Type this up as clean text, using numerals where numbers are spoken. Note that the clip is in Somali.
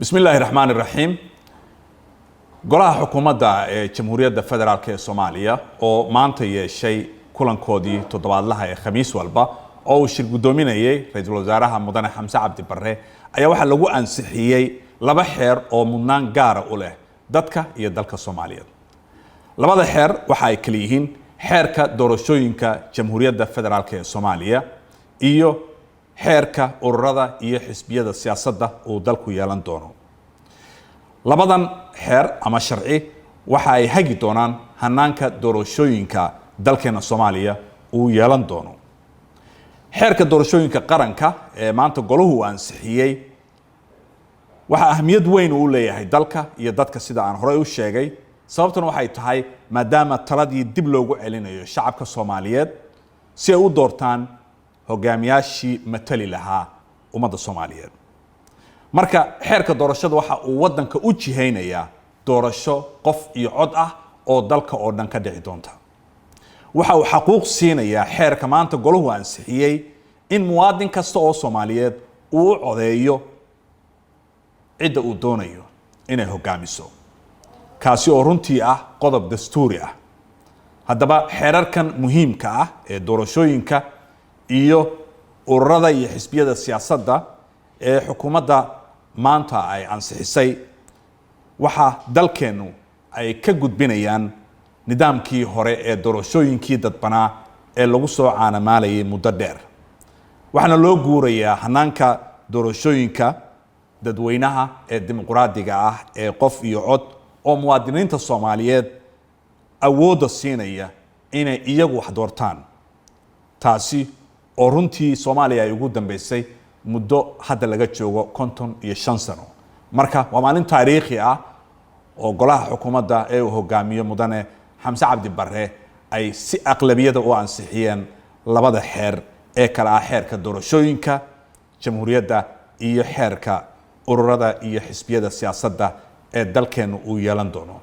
بسم الله الرحمن الرحيم. golaha xukuumadda ee Jamhuuriyadda Federaalka ee Soomaaliya oo maanta yeeshay kulankoodii toddobaadlaha ee Khamiis walba oo uu shir gudoominayay Ra'iisul Wasaaraha Mudane Xamse Cabdi Barre ayaa waxa lagu ansixiyay laba xeer oo mudnaan gaar ah u leh dadka iyo dalka Soomaaliyeed. labada xeer waxa ay kala yihiin xeerka doorashooyinka Jamhuuriyadda Federaalka ee Soomaaliya iyo xeerka ururada iyo xisbiyada siyaasadda uu dalku yeelan doono. labadan xeer ama sharci waxa ay hagi doonaan hanaanka doorashooyinka dalkeena Soomaaliya uu yeelan doono. xeerka doorashooyinka qaranka ee maanta goluhu ansixiyay waxa ahmiyad weyn u leeyahay dalka iyo dadka sida aan hore u sheegay. sababtuna waxay tahay maadaama taladii dib loogu celinayo shacabka Soomaaliyeed si ay u doortaan hogaamiyaashii matali lahaa ummadda Soomaaliyeed. marka xeerka doorashada waxa uu wadanka u jiheynayaa doorasho qof iyo cod ah oo dalka oo dhan ka dhici doonta. waxa uu xaquuq siinayaa xeerka maanta goluhu ansixiyay in muwaadin kasta oo Soomaaliyeed uu u codeeyo cidda uu doonayo inay hogaamiso, kaasi oo runtii ah qodob dastuuri ah. haddaba xeerarkan muhiimka ah ee doorashooyinka iyo ururada iyo xisbiyada siyaasadda ee xukuumadda maanta ay ansixisay waxa dalkeenu ay ka gudbinayaan nidaamkii hore ee doorashooyinkii dadbanaa ee lagu soo caanamaalayay muddo dheer. waxaana loo guurayaa hanaanka doorashooyinka dadweynaha ee dimuqraadiga ah ee qof iyo cod oo muwaadiniinta Soomaaliyeed awoodda siinaya inay iyagu wax doortaan, taasi oo runtii Soomaaliya ay ugu dambeysay muddo hadda laga joogo 55 sano. marka waa maalin taariikhi ah oo golaha xukuumadda ee uu hogaamiyo Mudane Xamse Cabdi Barre ay si aqlabiyada u ansixiyeen labada xeer ee kala ah xeerka doorashooyinka Jamhuuriyadda iyo xeerka ururada iyo xisbiyada siyaasadda ee dalkeenu uu yeelan doono.